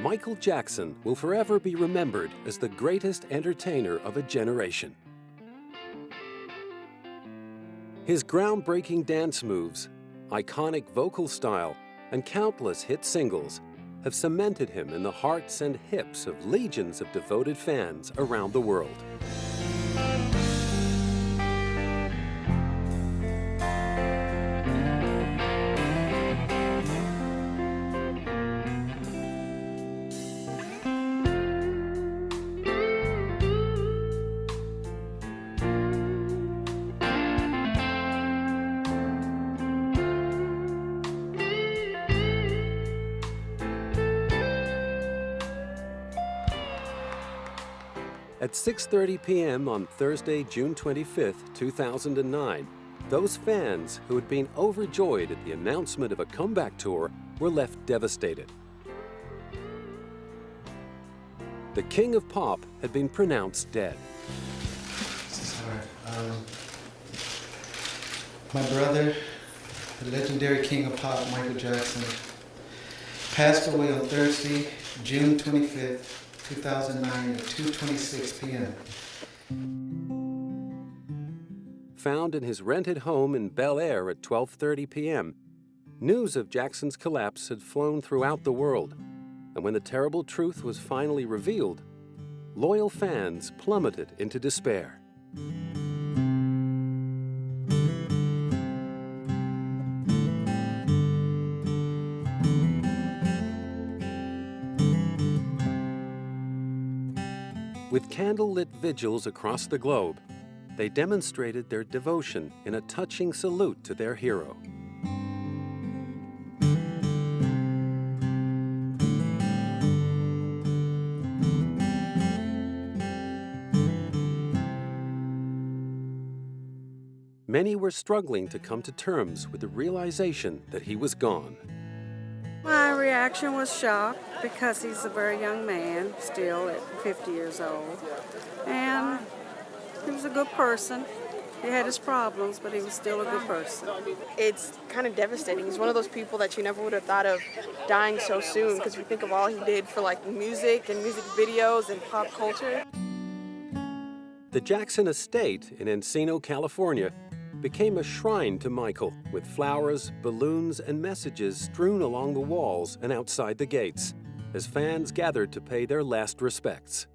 Michael Jackson will forever be remembered as the greatest entertainer of a generation. His groundbreaking dance moves, iconic vocal style, and countless hit singles have cemented him in the hearts and hips of legions of devoted fans around the world. At 6:30 p.m. on Thursday, June 25, 2009, those fans who had been overjoyed at the announcement of a comeback tour were left devastated. The King of Pop had been pronounced dead. This is hard. My brother, the legendary King of Pop, Michael Jackson, passed away on Thursday, June 25th, 2009 at 2:26 p.m. Found in his rented home in Bel Air at 12:30 p.m., news of Jackson's collapse had flown throughout the world, and when the terrible truth was finally revealed, loyal fans plummeted into despair. With candle-lit vigils across the globe, they demonstrated their devotion in a touching salute to their hero. Many were struggling to come to terms with the realization that he was gone. My reaction was shock because he's a very young man, still at 50 years old. And he was a good person. He had his problems, but he was still a good person. It's kind of devastating. He's one of those people that you never would have thought of dying so soon, because we think of all he did for like music and music videos and pop culture. The Jackson estate in Encino, California, became a shrine to Michael, with flowers, balloons, and messages strewn along the walls and outside the gates, as fans gathered to pay their last respects.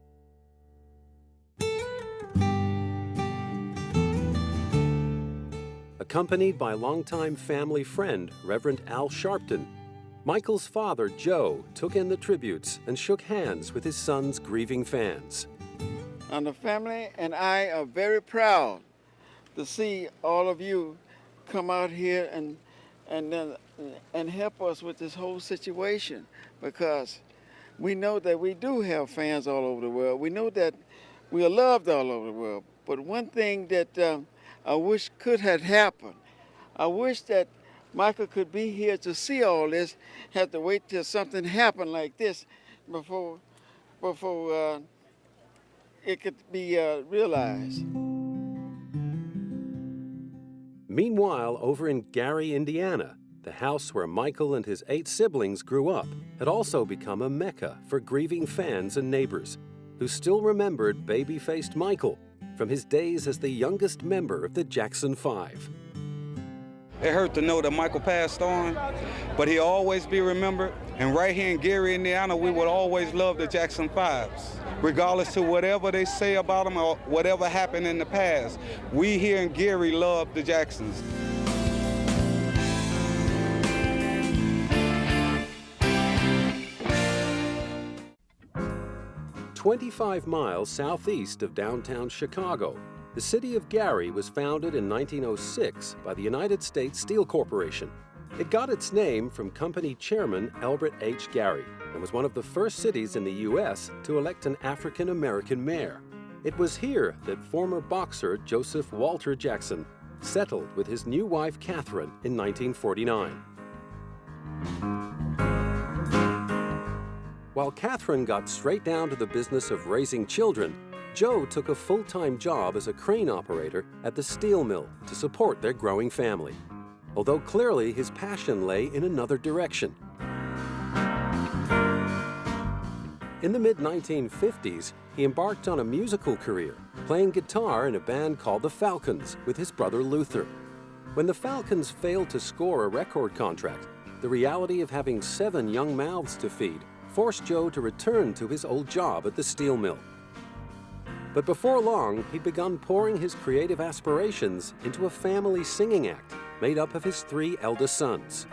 Accompanied by longtime family friend, Reverend Al Sharpton, Michael's father, Joe, took in the tributes and shook hands with his son's grieving fans. And the family and I are very proud to see all of you come out here and help us with this whole situation, because we know that we do have fans all over the world. We know that we are loved all over the world. But one thing that I wish could have happened, I wish that Michael could be here to see all this, have to wait till something happened like this before it could be realized. Meanwhile, over in Gary, Indiana, the house where Michael and his 8 siblings grew up had also become a mecca for grieving fans and neighbors who still remembered baby-faced Michael from his days as the youngest member of the Jackson 5. It hurt to know that Michael passed on, but he'll always be remembered. And right here in Gary, Indiana, we would always love the Jackson 5s. Regardless to whatever they say about them or whatever happened in the past, we here in Gary love the Jacksons. "25 miles southeast of downtown Chicago, the city of Gary was founded in 1906 by the United States Steel Corporation. It got its name from company chairman Elbert H. Gary and was one of the first cities in the U.S. to elect an African-American mayor. It was here that former boxer Joseph Walter Jackson settled with his new wife Catherine in 1949. While Catherine got straight down to the business of raising children, Joe took a full-time job as a crane operator at the steel mill to support their growing family, although clearly his passion lay in another direction. In the mid-1950s, he embarked on a musical career, playing guitar in a band called the Falcons with his brother Luther. When the Falcons failed to score a record contract, the reality of having 7 young mouths to feed forced Joe to return to his old job at the steel mill. But before long, he'd begun pouring his creative aspirations into a family singing act made up of his 3 eldest sons.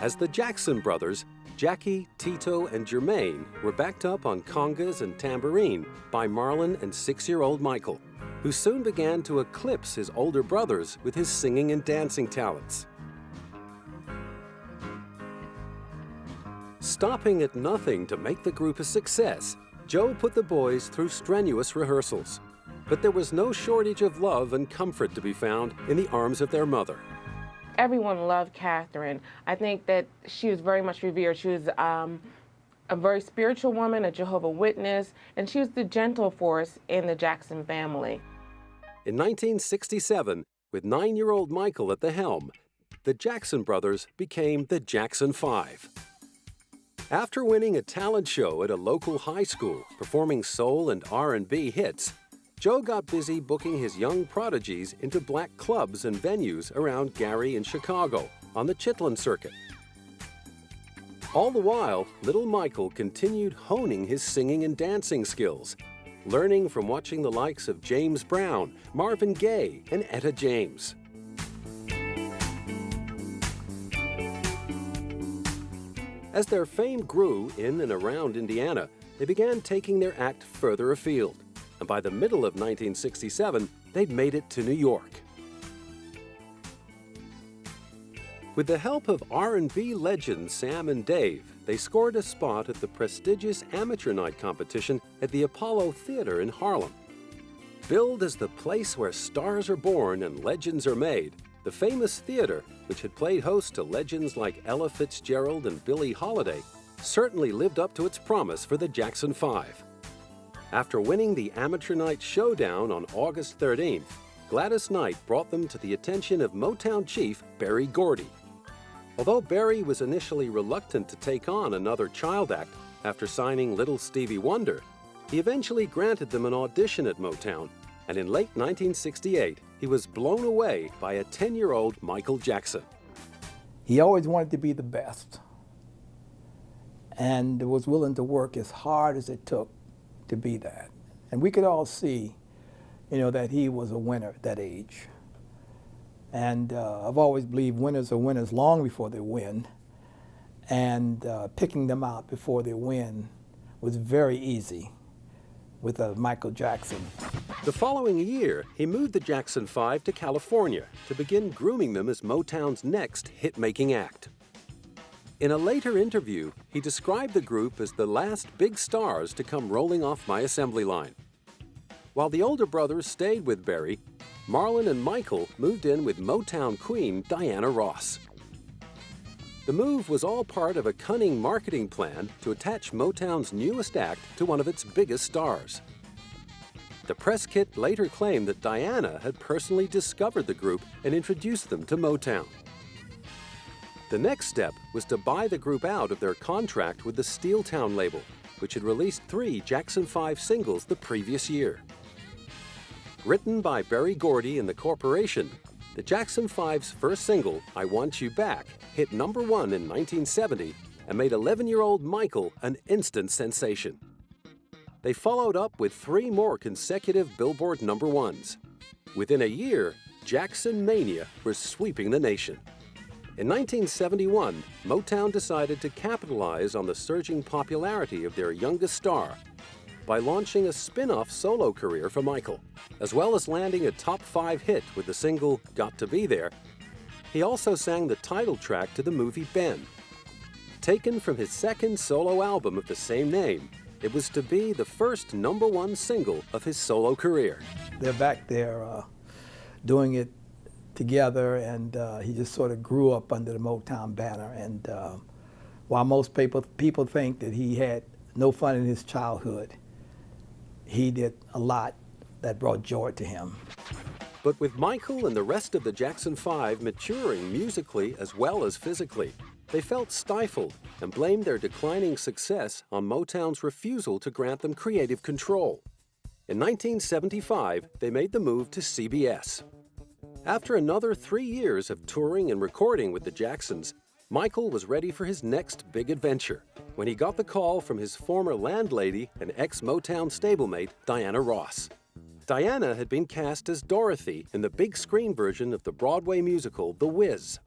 As the Jackson brothers, Jackie, Tito, and Jermaine were backed up on congas and tambourine by Marlon and 6-year-old Michael, who soon began to eclipse his older brothers with his singing and dancing talents. Stopping at nothing to make the group a success, Joe put the boys through strenuous rehearsals. But there was no shortage of love and comfort to be found in the arms of their mother. Everyone loved Catherine. I think that she was very much revered. She was a very spiritual woman, a Jehovah's Witness, and she was the gentle force in the Jackson family. In 1967, with 9-year-old Michael at the helm, the Jackson brothers became the Jackson 5. After winning a talent show at a local high school, performing soul and R&B hits, Joe got busy booking his young prodigies into black clubs and venues around Gary and Chicago on the Chitlin circuit. All the while, little Michael continued honing his singing and dancing skills, learning from watching the likes of James Brown, Marvin Gaye, and Etta James. As their fame grew in and around Indiana, they began taking their act further afield. And by the middle of 1967, they'd made it to New York. With the help of R&B legends Sam and Dave, they scored a spot at the prestigious amateur night competition at the Apollo Theater in Harlem. Billed as the place where stars are born and legends are made, the famous theater, which had played host to legends like Ella Fitzgerald and Billie Holiday, certainly lived up to its promise for the Jackson 5. After winning the Amateur Night Showdown on August 13th, Gladys Knight brought them to the attention of Motown chief Berry Gordy. Although Berry was initially reluctant to take on another child act after signing Little Stevie Wonder, he eventually granted them an audition at Motown, and in late 1968, he was blown away by a 10-year-old Michael Jackson. He always wanted to be the best and was willing to work as hard as it took to be that. And we could all see, that he was a winner at that age. And I've always believed winners are winners long before they win. And picking them out before they win was very easy with Michael Jackson. The following year, he moved the Jackson 5 to California to begin grooming them as Motown's next hit-making act. In a later interview, he described the group as the last big stars to come rolling off my assembly line. While the older brothers stayed with Berry, Marlon and Michael moved in with Motown queen Diana Ross. The move was all part of a cunning marketing plan to attach Motown's newest act to one of its biggest stars. The press kit later claimed that Diana had personally discovered the group and introduced them to Motown. The next step was to buy the group out of their contract with the Steeltown label, which had released 3 Jackson 5 singles the previous year. Written by Berry Gordy and the Corporation, the Jackson 5's first single, I Want You Back, hit #1 in 1970 and made 11-year-old Michael an instant sensation. They followed up with 3 more consecutive Billboard #1s. Within a year, Jackson Mania was sweeping the nation. In 1971, Motown decided to capitalize on the surging popularity of their youngest star by launching a spin-off solo career for Michael. As well as landing a top 5 hit with the single Got to Be There, he also sang the title track to the movie Ben. Taken from his second solo album of the same name, it was to be the first #1 single of his solo career. They're back there doing it together, and he just sort of grew up under the Motown banner. And while most people think that he had no fun in his childhood, he did a lot that brought joy to him. But with Michael and the rest of the Jackson 5 maturing musically as well as physically, They felt stifled and blamed their declining success on Motown's refusal to grant them creative control. In 1975, they made the move to CBS. After another 3 years of touring and recording with the Jacksons, Michael was ready for his next big adventure when he got the call from his former landlady and ex-Motown stablemate, Diana Ross. Diana had been cast as Dorothy in the big screen version of the Broadway musical The Wiz.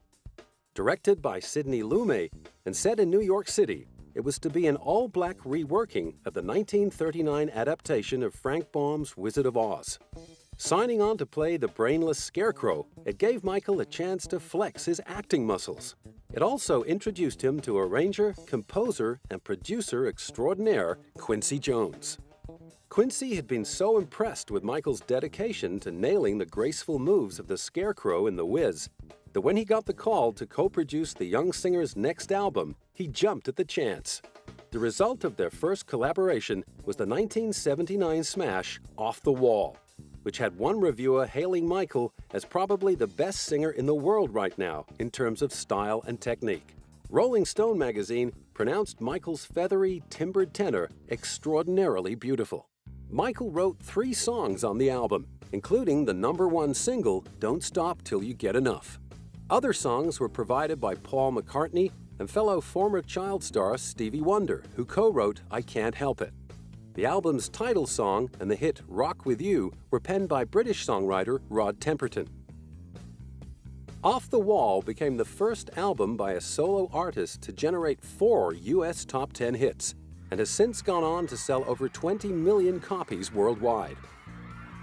Directed by Sidney Lumet and set in New York City, it was to be an all-black reworking of the 1939 adaptation of Frank Baum's Wizard of Oz. Signing on to play the brainless Scarecrow, it gave Michael a chance to flex his acting muscles. It also introduced him to arranger, composer, and producer extraordinaire Quincy Jones. Quincy had been so impressed with Michael's dedication to nailing the graceful moves of the Scarecrow in The Wiz that when he got the call to co-produce the young singer's next album, he jumped at the chance. The result of their first collaboration was the 1979 smash Off the Wall, which had one reviewer hailing Michael as probably the best singer in the world right now in terms of style and technique. Rolling Stone magazine pronounced Michael's feathery, timbered tenor extraordinarily beautiful. Michael wrote 3 songs on the album, including the #1 single, Don't Stop Till You Get Enough. Other songs were provided by Paul McCartney and fellow former child star Stevie Wonder, who co-wrote I Can't Help It. The album's title song and the hit Rock With You were penned by British songwriter Rod Temperton. Off the Wall became the first album by a solo artist to generate 4 U.S. top 10 hits and has since gone on to sell over 20 million copies worldwide.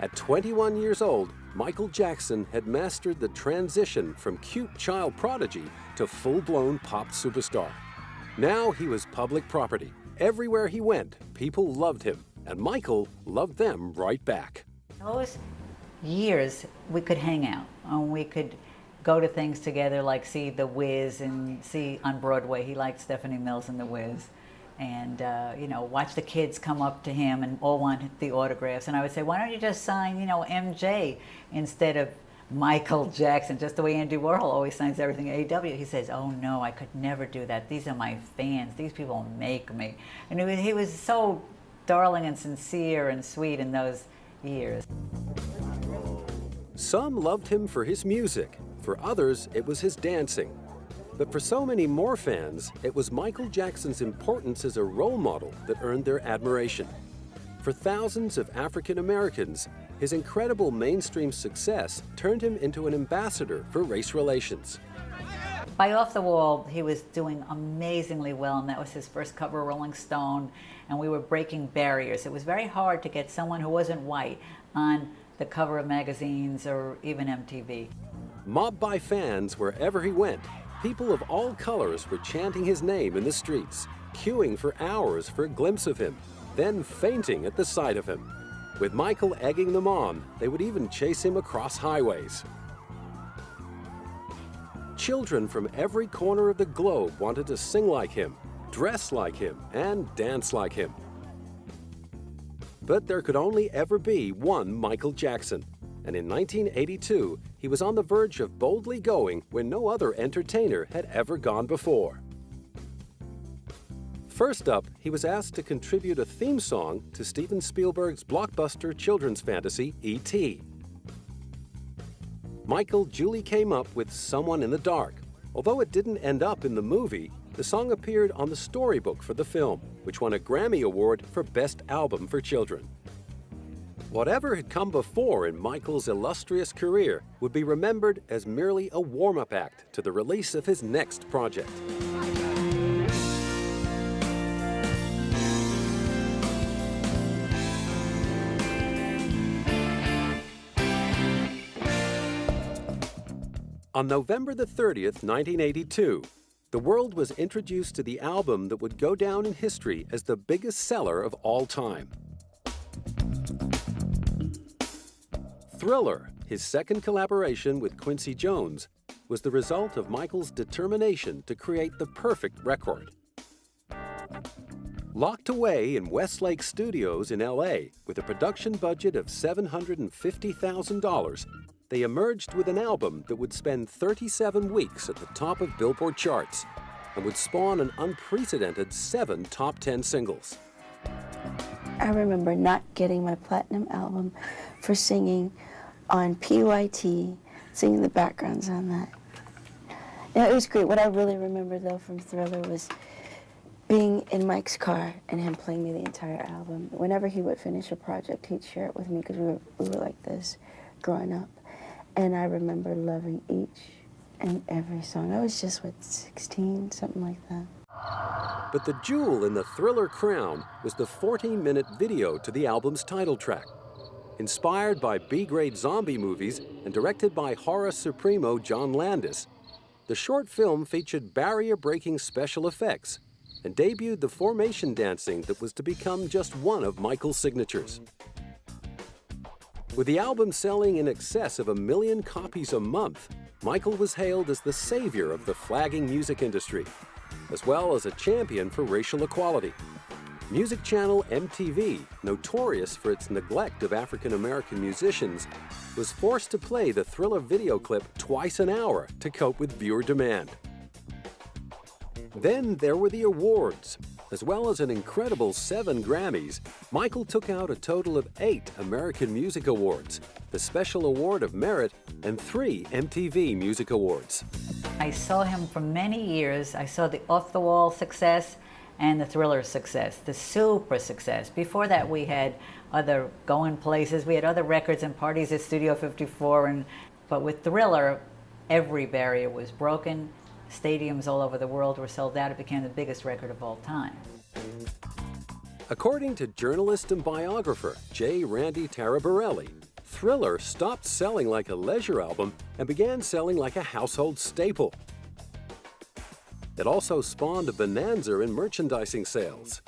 At 21 years old, Michael Jackson had mastered the transition from cute child prodigy to full-blown pop superstar. Now he was public property. Everywhere he went, people loved him, and Michael loved them right back. Those years, we could hang out, and we could go to things together, like see The Wiz and see on Broadway. He liked Stephanie Mills and The Wiz. And, watch the kids come up to him and all want the autographs. And I would say, why don't you just sign, MJ instead of Michael Jackson, just the way Andy Warhol always signs everything at AW. He says, oh no, I could never do that. These are my fans. These people make me. And he was so darling and sincere and sweet in those years. Some loved him for his music. For others, it was his dancing. But for so many more fans, it was Michael Jackson's importance as a role model that earned their admiration. For thousands of African Americans, his incredible mainstream success turned him into an ambassador for race relations. By Off the Wall, he was doing amazingly well, and that was his first cover of Rolling Stone, and we were breaking barriers. It was very hard to get someone who wasn't white on the cover of magazines or even MTV. Mobbed by fans wherever he went, people of all colors were chanting his name in the streets, queuing for hours for a glimpse of him, then fainting at the sight of him. With Michael egging them on, they would even chase him across highways. Children from every corner of the globe wanted to sing like him, dress like him, and dance like him. But there could only ever be one Michael Jackson. And in 1982, he was on the verge of boldly going where no other entertainer had ever gone before. First up, he was asked to contribute a theme song to Steven Spielberg's blockbuster children's fantasy, E.T. Michael duly came up with Someone in the Dark. Although it didn't end up in the movie, the song appeared on the storybook for the film, which won a Grammy Award for Best Album for Children. Whatever had come before in Michael's illustrious career would be remembered as merely a warm-up act to the release of his next project. On November the 30th, 1982, the world was introduced to the album that would go down in history as the biggest seller of all time. Thriller, his second collaboration with Quincy Jones, was the result of Michael's determination to create the perfect record. Locked away in Westlake Studios in LA with a production budget of $750,000, they emerged with an album that would spend 37 weeks at the top of Billboard charts. and would spawn an unprecedented 7 top 10 singles. I remember not getting my platinum album for singing on PYT, singing the backgrounds on that. Yeah, it was great. What I really remember, though, from Thriller was being in Mike's car and him playing me the entire album. Whenever he would finish a project, he'd share it with me because we were like this growing up. And I remember loving each and every song. I was just, 16, something like that. But the jewel in the Thriller crown was the 14-minute video to the album's title track. Inspired by B-grade zombie movies and directed by horror supremo John Landis, the short film featured barrier-breaking special effects and debuted the formation dancing that was to become just one of Michael's signatures. With the album selling in excess of 1 million copies a month, Michael was hailed as the savior of the flagging music industry, as well as a champion for racial equality. Music channel MTV, notorious for its neglect of African-American musicians, was forced to play the Thriller video clip twice an hour to cope with viewer demand. Then there were the awards. As well as an incredible 7 Grammys, Michael took out a total of 8 American Music Awards, the Special Award of Merit, and 3 MTV Music Awards. I saw him for many years. I saw the off-the-wall success and the Thriller success, the super success. Before that, we had other going places. We had other records and parties at Studio 54. But with Thriller, every barrier was broken. Stadiums all over the world were sold out. It became the biggest record of all time. According to journalist and biographer J. Randy Taraborelli, Thriller stopped selling like a leisure album and began selling like a household staple. It also spawned a bonanza in merchandising sales.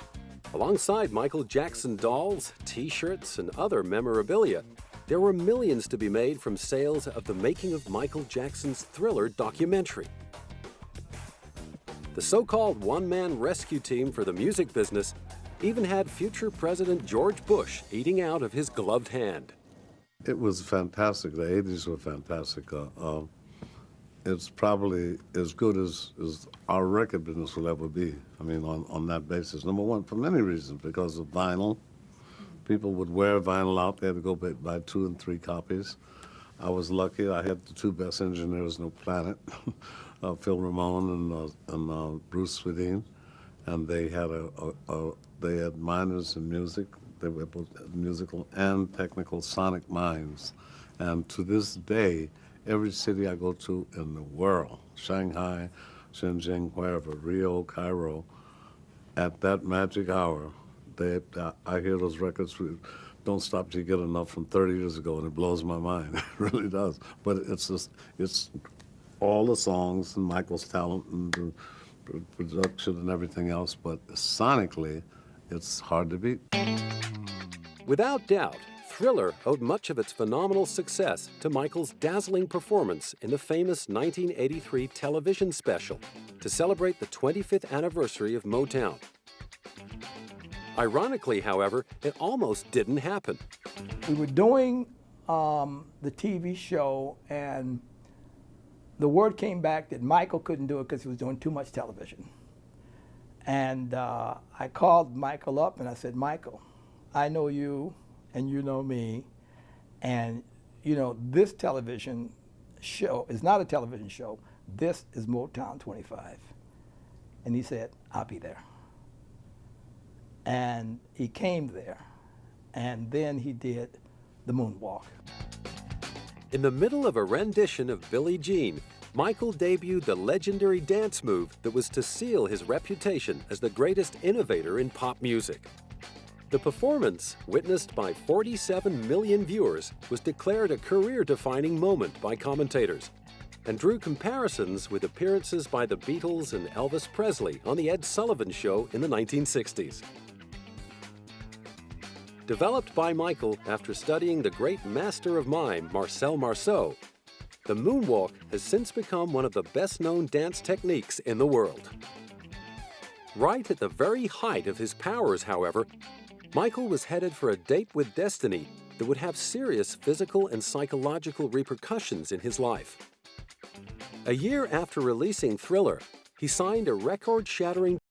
Alongside Michael Jackson dolls, T-shirts, and other memorabilia, there were millions to be made from sales of the making of Michael Jackson's Thriller documentary. The so-called one-man rescue team for the music business even had future President George Bush eating out of his gloved hand. It was fantastic. The 80s were fantastic. It's probably as good as our record business will ever be. I mean, on that basis. Number one, for many reasons, because of vinyl. People would wear vinyl out there to go buy 2 and 3 copies. I was lucky. I had the 2 best engineers on the planet. Phil Ramone and Bruce Swedien, and they had minors in music. They were both musical and technical sonic minds. And to this day, every city I go to in the world, Shanghai, Shenzhen, wherever, Rio, Cairo, at that magic hour, I hear those records. Don't Stop Till You Get Enough from 30 years ago, and it blows my mind. It really does. But it's all the songs and Michael's talent and the production and everything else, but sonically, it's hard to beat. Without doubt, Thriller owed much of its phenomenal success to Michael's dazzling performance in the famous 1983 television special to celebrate the 25th anniversary of Motown. Ironically, however, it almost didn't happen. We were doing the TV show, and the word came back that Michael couldn't do it because he was doing too much television. And I called Michael up and I said, Michael, I know you and you know me, and you know this television show is not a television show. This is Motown 25. And he said, I'll be there. And he came there, and then he did the moonwalk. In the middle of a rendition of Billie Jean, Michael debuted the legendary dance move that was to seal his reputation as the greatest innovator in pop music. The performance, witnessed by 47 million viewers, was declared a career-defining moment by commentators and drew comparisons with appearances by the Beatles and Elvis Presley on The Ed Sullivan Show in the 1960s. Developed by Michael after studying the great master of mime, Marcel Marceau, the moonwalk has since become one of the best-known dance techniques in the world. Right at the very height of his powers, however, Michael was headed for a date with destiny that would have serious physical and psychological repercussions in his life. A year after releasing Thriller, he signed a record-shattering